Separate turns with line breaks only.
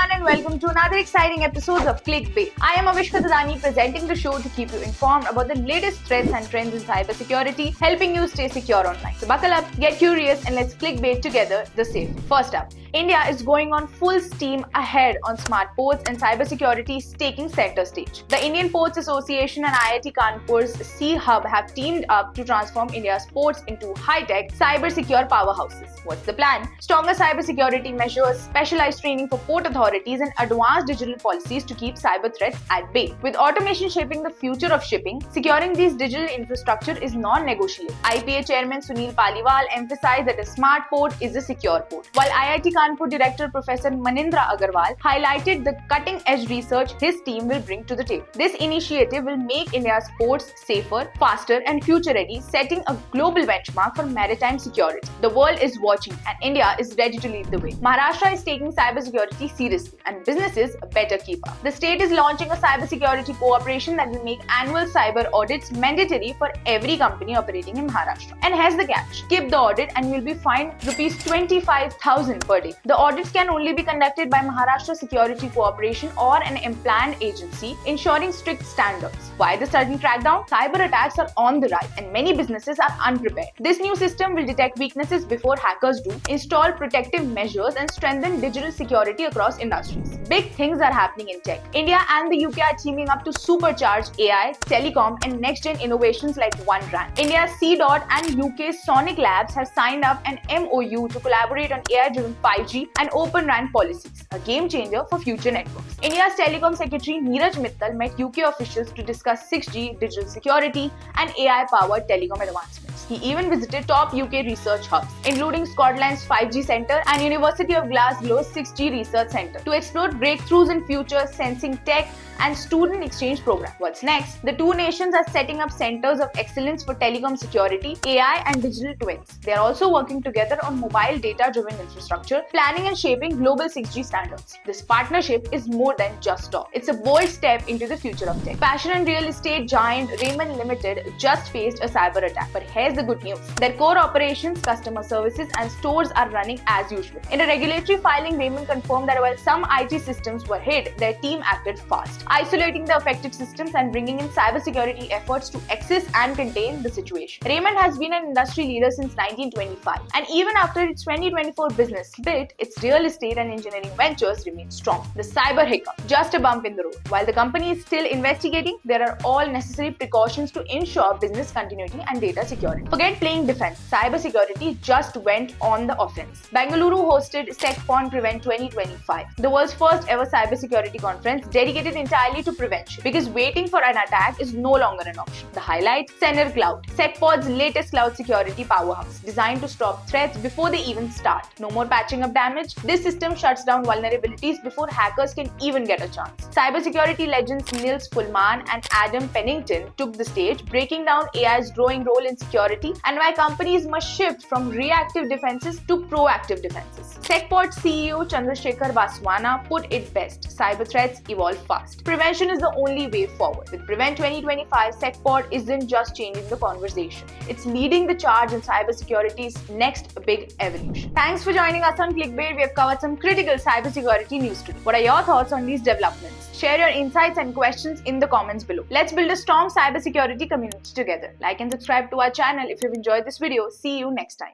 everyone and welcome to another exciting episode of Clickbait. I am Avishka Dadani presenting the show to keep you informed about the latest threats and trends in cybersecurity, helping you stay secure online. So buckle up, get curious and let's clickbait together the safe. First up, India is going on full steam ahead on smart ports and cybersecurity is taking center stage. The Indian Ports Association and IIT Kanpur's Sea Hub have teamed up to transform India's ports into high-tech, cyber-secure powerhouses. What's the plan? Stronger cybersecurity measures, specialized training for port authorities and advanced digital policies to keep cyber threats at bay. With automation shaping the future of shipping, securing these digital infrastructure is non-negotiable. IPA Chairman Sunil Paliwal emphasized that a smart port is a secure port, while IIT Kanpur Director Professor Manindra Agarwal highlighted the cutting-edge research his team will bring to the table. This initiative will make India's ports safer, faster and future-ready, setting a global benchmark for maritime security. The world is watching and India is ready to lead the way. Maharashtra is taking cybersecurity seriously and businesses better keep up. The state is launching a cybersecurity cooperation that will make annual cyber audits mandatory for every company operating in Maharashtra. And here's the catch. Skip the audit and you'll be fined Rs 25,000 per day. The audits can only be conducted by Maharashtra Security Cooperation or an empaneled agency, ensuring strict standards. Why the sudden crackdown? Cyber attacks are on the rise and many businesses are unprepared. This new system will detect weaknesses before hackers do, install protective measures and strengthen digital security across industries. Big things are happening in tech. India and the UK are teaming up to supercharge AI, telecom and next-gen innovations like One RAN. India's C-Dot and UK's Sonic Labs have signed up an MOU to collaborate on AI-driven 5G and Open RAN policies, a game changer for future networks. India's Telecom Secretary Neeraj Mittal met UK officials to discuss 6G, digital security and AI-powered telecom advancements. He even visited top UK research hubs, including Scotland's 5G Centre and University of Glasgow's 6G Research Centre, to explore breakthroughs in future sensing tech and student exchange program. What's next? The two nations are setting up centers of excellence for telecom security, AI and digital twins. They are also working together on mobile data-driven infrastructure, planning and shaping global 6G standards. This partnership is more than just talk. It's a bold step into the future of tech. Fashion and real estate giant Raymond Limited just faced a cyber attack. But here's the good news. Their core operations, customer services and stores are running as usual. In a regulatory filing, Raymond confirmed that while some IT systems were hit, their team acted fast, isolating the affected systems and bringing in cybersecurity efforts to access and contain the situation. Raymond has been an industry leader since 1925, and even after its 2024 business split, its real estate and engineering ventures remain strong. The cyber hiccup, just a bump in the road. While the company is still investigating, there are all necessary precautions to ensure business continuity and data security. Forget playing defense. Cybersecurity just went on the offense. Bengaluru hosted SecPon Prevent 2025, the world's first ever cybersecurity conference dedicated entirely to prevention, because waiting for an attack is no longer an option. The highlight: Senner Cloud, SecPod's latest cloud security powerhouse, designed to stop threats before they even start. No more patching up damage. This system shuts down vulnerabilities before hackers can even get a chance. Cybersecurity legends Nils Fullman and Adam Pennington took the stage, breaking down AI's growing role in security and why companies must shift from reactive defenses to proactive defenses. SecPod CEO Chandrasekhar Vaswana put it best: cyber threats evolve fast. Prevention is the only way forward. With Prevent 2025, SecPod isn't just changing the conversation. It's leading the charge in cybersecurity's next big evolution. Thanks for joining us on Clickbait. We have covered some critical cybersecurity news today. What are your thoughts on these developments? Share your insights and questions in the comments below. Let's build a strong cybersecurity community together. Like and subscribe to our channel if you've enjoyed this video. See you next time.